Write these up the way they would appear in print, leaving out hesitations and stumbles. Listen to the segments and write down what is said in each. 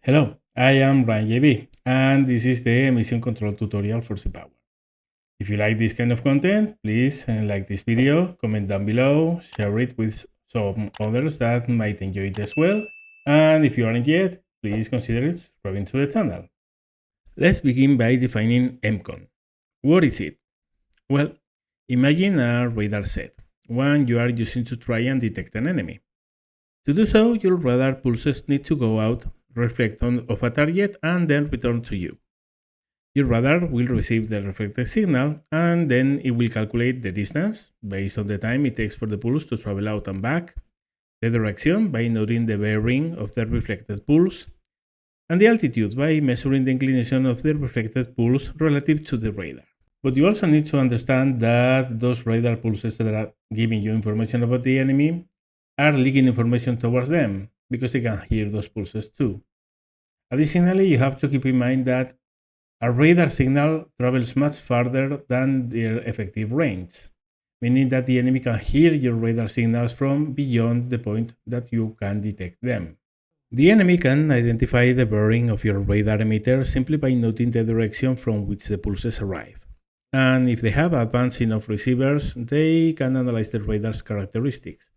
Hello, I am RAMJB, and this is the mission control tutorial for Power. If you like this kind of content, please like this video, comment down below, share it with some others that might enjoy it as well, and if you aren't yet, please consider subscribing to the channel. Let's begin by defining EMCON. What is it? Well, imagine a radar set, one you are using to try and detect an enemy. To do so, your radar pulses need to go out, reflect of a target, and then return to you. Your radar will receive the reflected signal, and then it will calculate the distance based on the time it takes for the pulse to travel out and back, the direction by noting the bearing of the reflected pulse, and the altitude by measuring the inclination of the reflected pulse relative to the radar. But you also need to understand that those radar pulses that are giving you information about the enemy are leaking information towards them because they can hear those pulses too. Additionally, you have to keep in mind that a radar signal travels much farther than their effective range, meaning that the enemy can hear your radar signals from beyond the point that you can detect them. The enemy can identify the bearing of your radar emitter simply by noting the direction from which the pulses arrive. And if they have advanced enough receivers, they can analyze the radar's characteristics,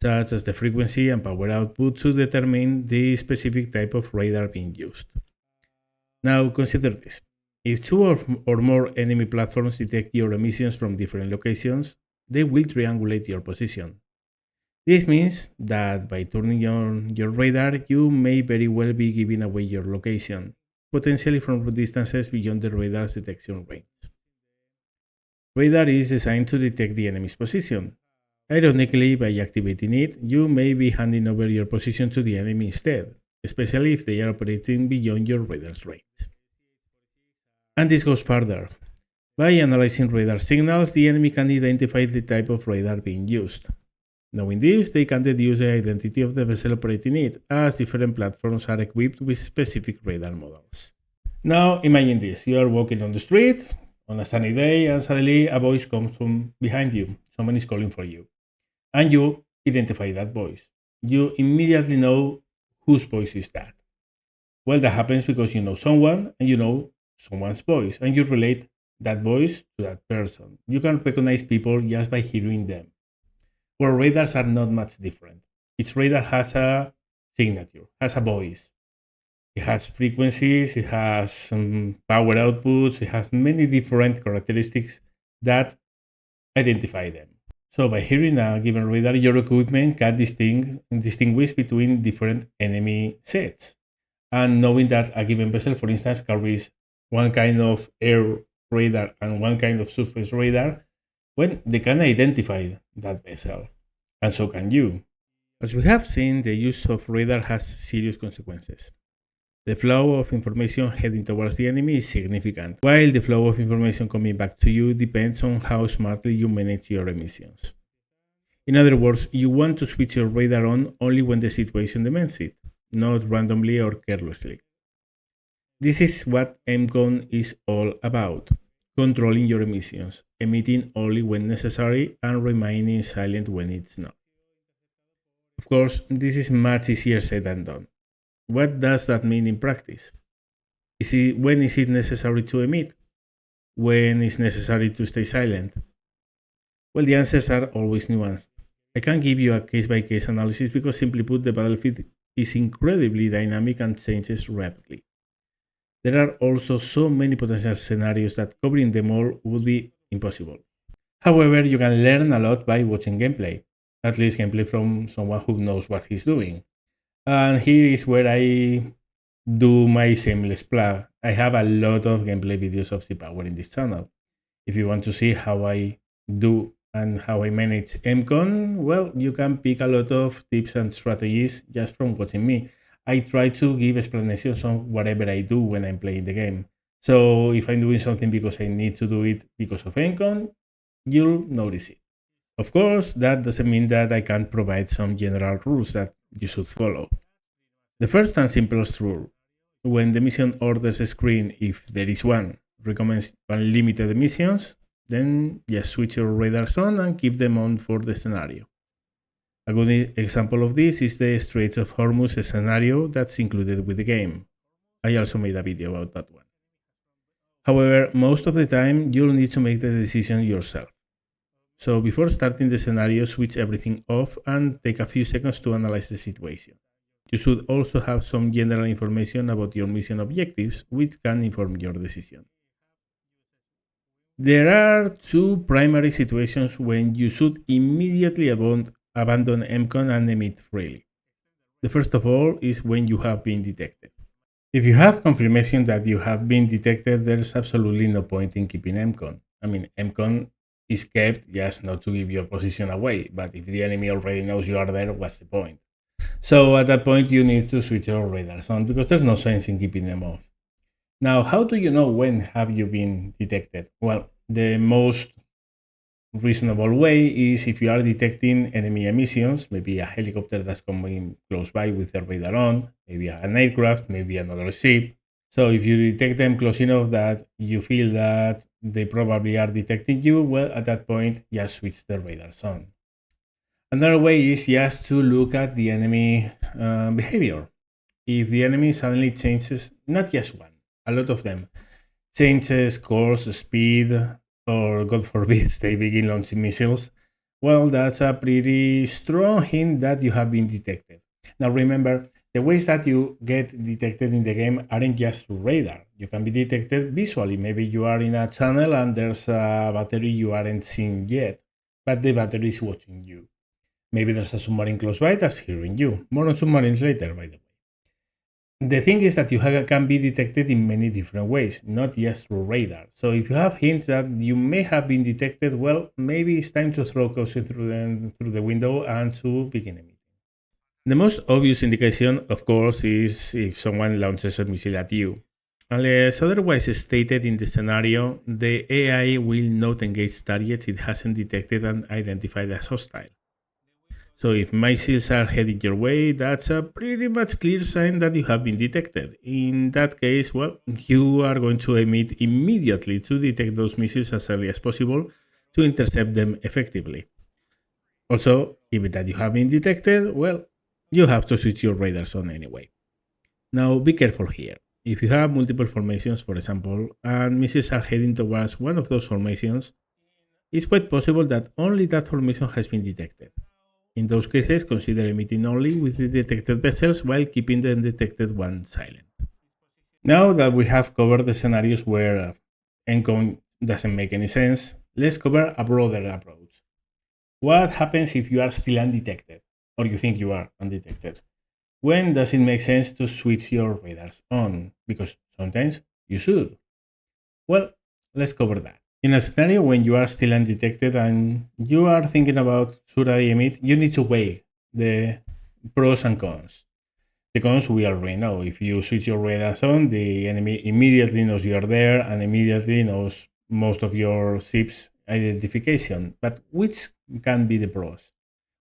such as the frequency and power output, to determine the specific type of radar being used. Now consider this. If two or more enemy platforms detect your emissions from different locations, they will triangulate your position. This means that by turning on your radar, you may very well be giving away your location, potentially from distances beyond the radar's detection range. Radar is designed to detect the enemy's position. Ironically, by activating it, you may be handing over your position to the enemy instead, especially if they are operating beyond your radar's range. And this goes further. By analyzing radar signals, the enemy can identify the type of radar being used. Knowing this, they can deduce the identity of the vessel operating it, as different platforms are equipped with specific radar models. Now imagine this. You are walking on the street on a sunny day, and suddenly a voice comes from behind you. Someone is calling for you. And you identify that voice. You immediately know whose voice is that. Well, that happens because you know someone and you know someone's voice, and you relate that voice to that person. You can recognize people just by hearing them. Well, radars are not much different. Each radar has a signature, has a voice. It has frequencies, it has some power outputs, it has many different characteristics that identify them. So by hearing a given radar, your equipment can distinguish between different enemy sets. And knowing that a given vessel, for instance, carries one kind of air radar and one kind of surface radar, well, they can identify that vessel. And so can you. As we have seen, the use of radar has serious consequences. The flow of information heading towards the enemy is significant, while the flow of information coming back to you depends on how smartly you manage your emissions. In other words, you want to switch your radar on only when the situation demands it, not randomly or carelessly. This is what EMCON is all about: controlling your emissions, emitting only when necessary, and remaining silent when it's not. Of course, this is much easier said than done. What does that mean in practice? When is it necessary to emit? When is necessary to stay silent? Well, the answers are always nuanced. I can't give you a case-by-case analysis because, simply put, the battlefield is incredibly dynamic and changes rapidly. There are also so many potential scenarios that covering them all would be impossible. However, you can learn a lot by watching gameplay, at least gameplay from someone who knows what he's doing. And here is where I do my shameless plug. I have a lot of gameplay videos of Power in this channel. If you want to see how I do and how I manage EMCON, well, you can pick a lot of tips and strategies just from watching me. I try to give explanations on whatever I do when I'm playing the game. So if I'm doing something because I need to do it because of EMCON, you'll notice it. Of course, that doesn't mean that I can't provide some general rules that you should follow. The first and simplest rule: when the mission orders screen, if there is one, recommends unlimited emissions, then just switch your radars on and keep them on for the scenario. A good example of this is the Straits of Hormuz scenario that's included with the game. I also made a video about that one. However, most of the time, you'll need to make the decision yourself. So before starting the scenario, switch everything off and take a few seconds to analyze the situation. You should also have some general information about your mission objectives, which can inform your decision. There are two primary situations when you should immediately abandon EMCON and emit freely. The first of all is when you have been detected. If you have confirmation that you have been detected, there's absolutely no point in keeping EMCON. I mean, EMCON is kept just not to give your position away, but if the enemy already knows you are there, what's the point? So at that point, you need to switch your radars on because there's no sense in keeping them off. Now, how do you know when have you been detected? Well, the most reasonable way is if you are detecting enemy emissions, maybe a helicopter that's coming close by with their radar on, maybe an aircraft, maybe another ship. So if you detect them close enough that you feel that they probably are detecting you, well, at that point, just switch the radars on. Another way is just to look at the enemy behavior. If the enemy suddenly changes, not just one, a lot of them, changes course, speed, or God forbid, they begin launching missiles, well, that's a pretty strong hint that you have been detected. Now remember, the ways that you get detected in the game aren't just radar. You can be detected visually. Maybe you are in a channel and there's a battery you aren't seeing yet, but the battery is watching you. Maybe there's a submarine close by that's hearing you. More on submarines later, by the way. The thing is that you can be detected in many different ways, not just through radar. So if you have hints that you may have been detected, well, maybe it's time to throw caution through the window and to begin emitting. The most obvious indication, of course, is if someone launches a missile at you. Unless otherwise stated in the scenario, the AI will not engage targets it hasn't detected and identified as hostile. So if missiles are heading your way, that's a pretty much clear sign that you have been detected. In that case, well, you are going to emit immediately to detect those missiles as early as possible to intercept them effectively. Also, given that you have been detected, well, you have to switch your radars on anyway. Now, be careful here. If you have multiple formations, for example, and missiles are heading towards one of those formations, it's quite possible that only that formation has been detected. In those cases, consider emitting only with the detected vessels while keeping the undetected ones silent. Now that we have covered the scenarios where ENCON doesn't make any sense, let's cover a broader approach. What happens if you are still undetected, or you think you are undetected? When does it make sense to switch your radars on? Because sometimes you should. Well, let's cover that. In a scenario when you are still undetected and you are thinking about should I emit, you need to weigh the pros and cons. The cons we already know. If you switch your radars on, the enemy immediately knows you are there and immediately knows most of your ship's identification. But which can be the pros?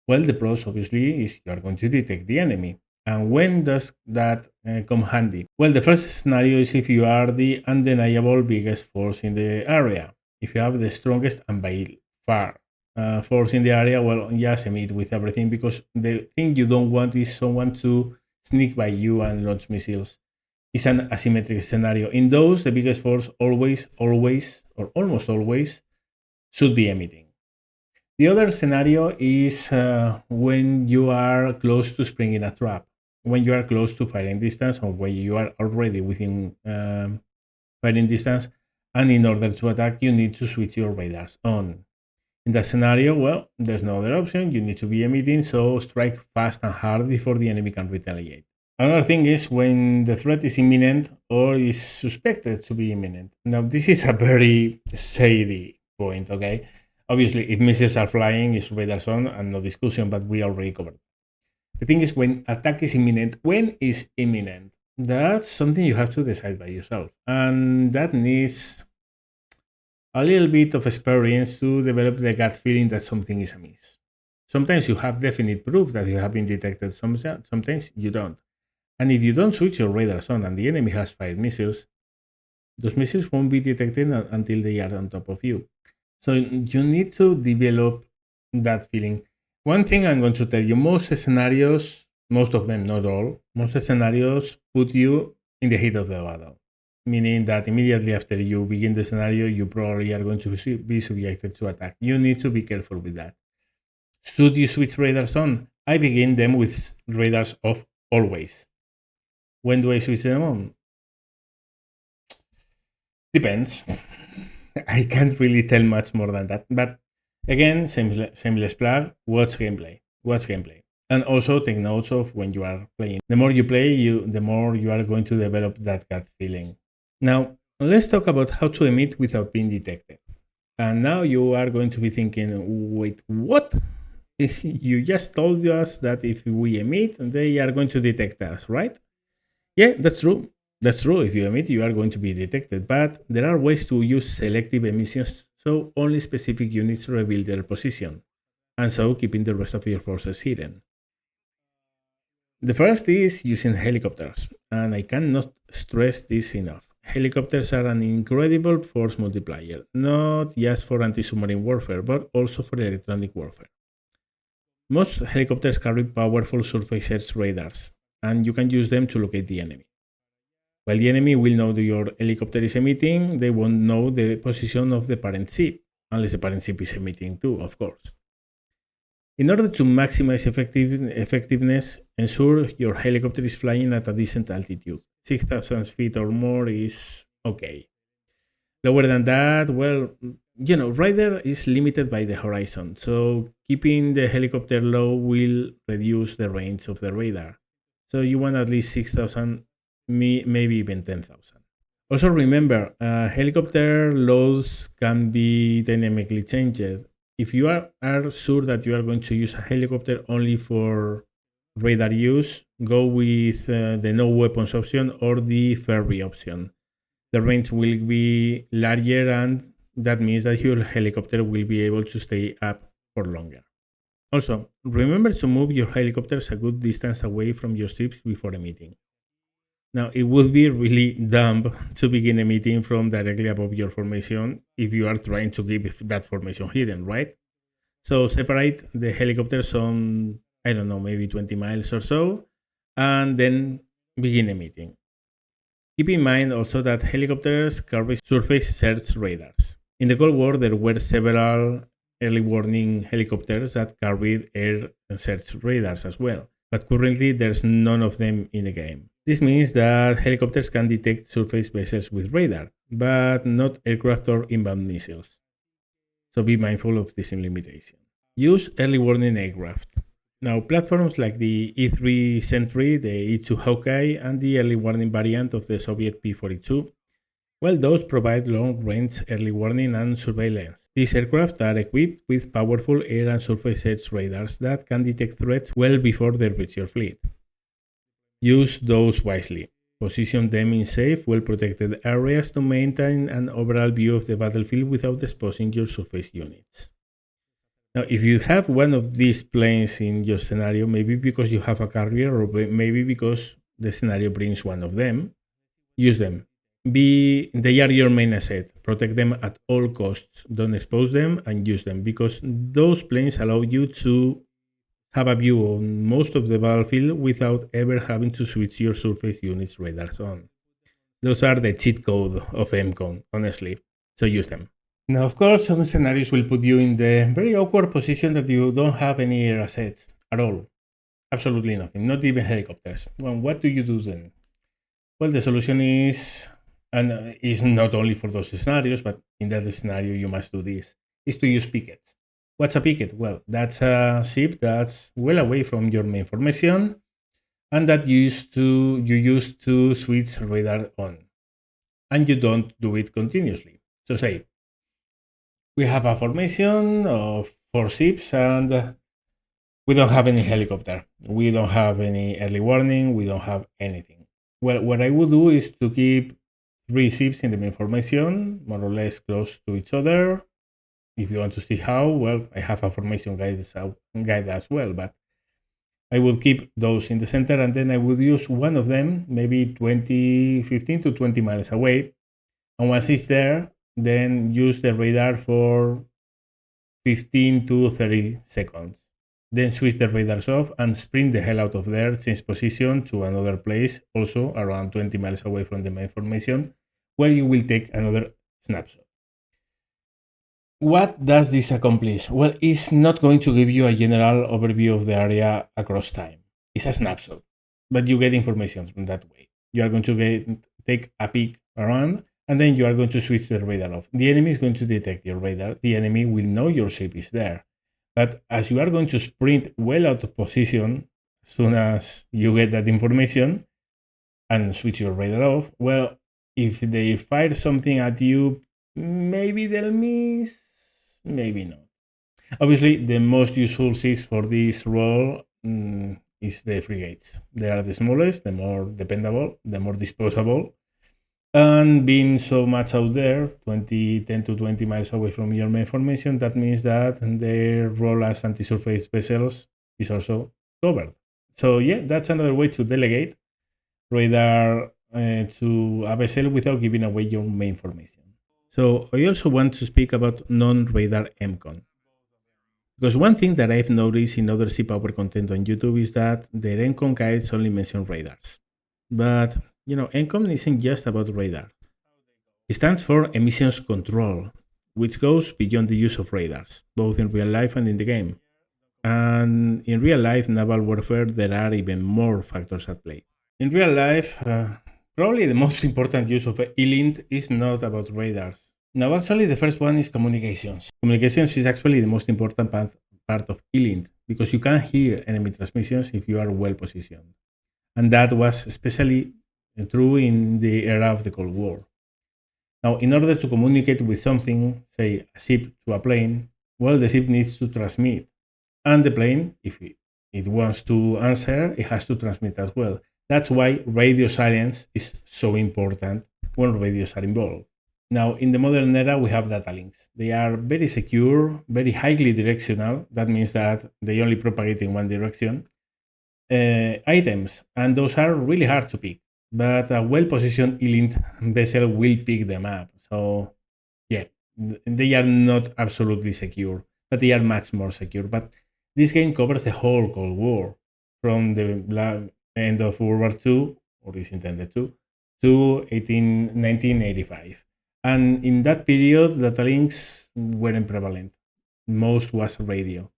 Well, the pros obviously is you are going to detect the enemy. And when does that come handy? Well, the first scenario is if you are the undeniable biggest force in the area. If you have the strongest and by far force in the area, well, just emit with everything because the thing you don't want is someone to sneak by you and launch missiles. It's an asymmetric scenario. In those, the biggest force always, or almost always, should be emitting. The other scenario is when you are close to springing a trap, when you are close to firing distance, or when you are already within firing distance, and in order to attack, you need to switch your radars on. In that scenario, well, there's no other option. You need to be emitting, so strike fast and hard before the enemy can retaliate. Another thing is when the threat is imminent or is suspected to be imminent. Now, this is a very shady point, okay? Obviously, if missiles are flying, it's radars on and no discussion, but we already covered. The thing is when attack is imminent, when is imminent? That's something you have to decide by yourself. And that needs a little bit of experience to develop the gut feeling that something is amiss. Sometimes you have definite proof that you have been detected, sometimes you don't. And if you don't switch your radars on and the enemy has fired missiles, those missiles won't be detected until they are on top of you. So you need to develop that feeling. One thing I'm going to tell you, most scenarios, most of them, not all, most scenarios put you in the heat of the battle. Meaning that immediately after you begin the scenario, you probably are going to be subjected to attack. You need to be careful with that. Should you switch radars on? I begin them with radars off always. When do I switch them on? Depends. I can't really tell much more than that. But again, shameless plug, watch gameplay. Watch gameplay. And also take notes of when you are playing. The more you play, the more you are going to develop that gut feeling. Now, let's talk about how to emit without being detected. And now you are going to be thinking, wait, what? You just told us that if we emit, they are going to detect us, right? Yeah, that's true. That's true. If you emit, you are going to be detected. But there are ways to use selective emissions so only specific units reveal their position, and so keeping the rest of your forces hidden. The first is using helicopters, and I cannot stress this enough. Helicopters are an incredible force multiplier, not just for anti-submarine warfare, but also for electronic warfare. Most helicopters carry powerful surface search radars, and you can use them to locate the enemy. While the enemy will know that your helicopter is emitting, they won't know the position of the parent ship, unless the parent ship is emitting too, of course. In order to maximize effectiveness, ensure your helicopter is flying at a decent altitude. 6,000 feet or more is okay. Lower than that, well, radar is limited by the horizon, so keeping the helicopter low will reduce the range of the radar. So you want at least 6,000, maybe even 10,000. Also remember, helicopter loads can be dynamically changed. If you are sure that you are going to use a helicopter only for radar use, go with the no weapons option or the ferry option. The range will be larger, and that means that your helicopter will be able to stay up for longer. Also, remember to move your helicopters a good distance away from your ships before emitting. Now, it would be really dumb to begin emitting from directly above your formation if you are trying to keep that formation hidden, right? So separate the helicopters on, I don't know, maybe 20 miles or so, and then begin emitting. Keep in mind also that helicopters carry surface search radars. In the Cold War, there were several early warning helicopters that carried air search radars as well, but currently there's none of them in the game. This means that helicopters can detect surface vessels with radar, but not aircraft or inbound missiles. So be mindful of this limitation. Use early warning aircraft. Now, platforms like the E-3 Sentry, the E-2 Hawkeye, and the early warning variant of the Soviet P-42, well, those provide long-range early warning and surveillance. These aircraft are equipped with powerful air and surface edge radars that can detect threats well before they reach your fleet. Use those wisely. Position them in safe, well-protected areas to maintain an overall view of the battlefield without exposing your surface units. Now, if you have one of these planes in your scenario, maybe because you have a carrier or maybe because the scenario brings one of them, use them. They are your main asset. Protect them at all costs. Don't expose them and use them because those planes allow you to have a view on most of the battlefield without ever having to switch your surface units radars on. Those are the cheat code of EMCON, honestly. So use them. Now, of course, some scenarios will put you in the very awkward position that you don't have any air assets at all. Absolutely nothing, not even helicopters. Well, what do you do then? Well, the solution is, and is not only for those scenarios, but in that scenario you must do this, is to use pickets. What's a picket? Well, that's a ship that's well away from your main formation and that you use to switch radar on. And you don't do it continuously. So say, we have a formation of 4 ships and we don't have any helicopter. We don't have any early warning. We don't have anything. Well, what I would do is to keep 3 ships in the main formation, more or less close to each other. If you want to see how, well, I have a formation guide as well, but I would keep those in the center and then I would use one of them, maybe 15 to 20 miles away. And once it's there, then use the radar for 15 to 30 seconds. then switch the radars off and sprint the hell out of there, change position to another place, also around 20 miles away from the main formation, where you will take another snapshot. What does this accomplish? Well, it's not going to give you a general overview of the area across time. It's a snapshot, but you get information from that way. You are going to take a peek around, and then you are going to switch the radar off. The enemy is going to detect your radar. The enemy will know your ship is there. But as you are going to sprint well out of position, as soon as you get that information and switch your radar off, well, if they fire something at you, maybe they'll miss, maybe not. Obviously, the most useful ships for this role is the frigates. They are the smallest, the more dependable, the more disposable. And being so much out there, 10 to 20 miles away from your main formation, that means that their role as anti-surface vessels is also covered. So yeah, that's another way to delegate radar to a vessel without giving away your main formation. So I also want to speak about non-radar EMCON. Because one thing that I've noticed in other Sea-Power content on YouTube is that their EMCON guides only mention radars. But, EMCON isn't just about radar. It stands for Emissions Control, which goes beyond the use of radars, both in real life and in the game. And in real life naval warfare, there are even more factors at play. In real life, probably the most important use of ELINT is not about radars. Now, actually, the first one is communications. Communications is actually the most important part of ELINT because you can hear enemy transmissions if you are well positioned. And that was especially true in the era of the Cold War. Now, in order to communicate with something, say a ship to a plane, well, the ship needs to transmit. And the plane, if it wants to answer, it has to transmit as well. That's why radio silence is so important when radios are involved. Now, in the modern era, we have data links. They are very secure, very highly directional. That means that they only propagate in one direction. Items, and those are really hard to pick. But a well-positioned ELINT vessel will pick them up. So, yeah, they are not absolutely secure, but they are much more secure. But this game covers the whole Cold War, from the end of World War II, or is intended to 1985. And in that period, data links weren't prevalent. Most was radio.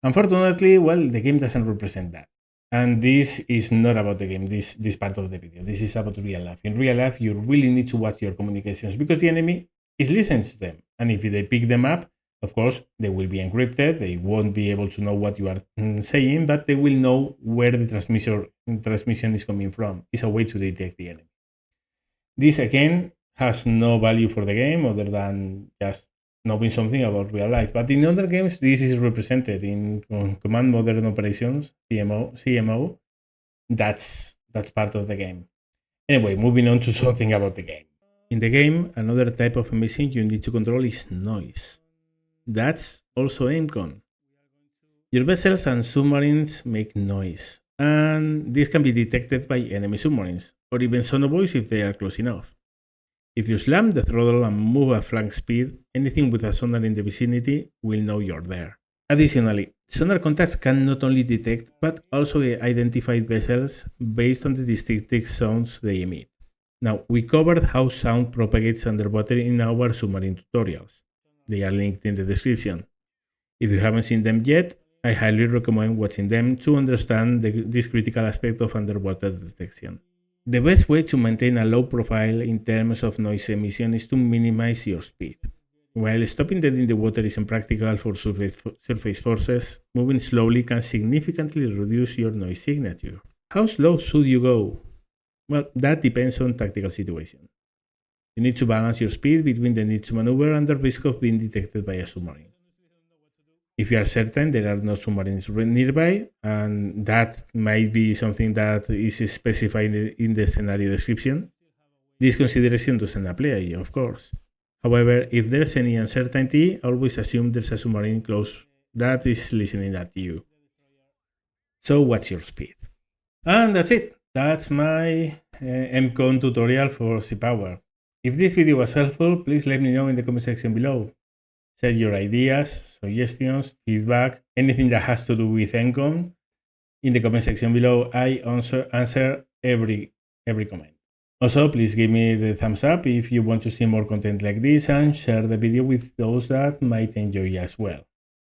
Unfortunately, well, the game doesn't represent that. And this is not about the game, this part of the video. This is about real life. In real life, you really need to watch your communications because the enemy is listening to them. And if they pick them up, of course, they will be encrypted. They won't be able to know what you are saying, but they will know where the transmission is coming from. It's a way to detect the enemy. This, again, has no value for the game other than just knowing something about real life. But in other games, this is represented in Command Modern Operations, CMO. That's part of the game. Anyway, moving on to something about the game. In the game, another type of emission you need to control is noise. That's also EMCON. Your vessels and submarines make noise, and this can be detected by enemy submarines, or even sonobuoys if they are close enough. If you slam the throttle and move at flank speed, anything with a sonar in the vicinity will know you're there. Additionally, sonar contacts can not only detect but also identify vessels based on the distinctive sounds they emit. Now, we covered how sound propagates underwater in our submarine tutorials. They are linked in the description. If you haven't seen them yet, I highly recommend watching them to understand this critical aspect of underwater detection. The best way to maintain a low profile in terms of noise emission is to minimize your speed. While stopping dead in the water is impractical for surface forces, moving slowly can significantly reduce your noise signature. How slow should you go? Well, that depends on tactical situation. You need to balance your speed between the need to maneuver and the risk of being detected by a submarine. If you are certain there are no submarines nearby, and that might be something that is specified in the scenario description, this consideration doesn't apply, of course. However, if there's any uncertainty, always assume there's a submarine close that is listening at you. So what's your speed? And that's it. That's my EMCON tutorial for Sea-Power. If this video was helpful, please let me know in the comment section below. Share your ideas, suggestions, feedback, anything that has to do with EMCON in the comment section below. I answer every comment. Also, please give me the thumbs up if you want to see more content like this, and share the video with those that might enjoy as well.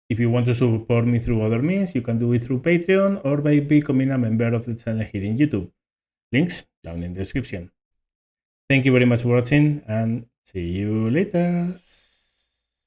If you want to support me through other means, you can do it through Patreon or by becoming a member of the channel here in YouTube. Links down in the description. Thank you very much for watching, and see you later.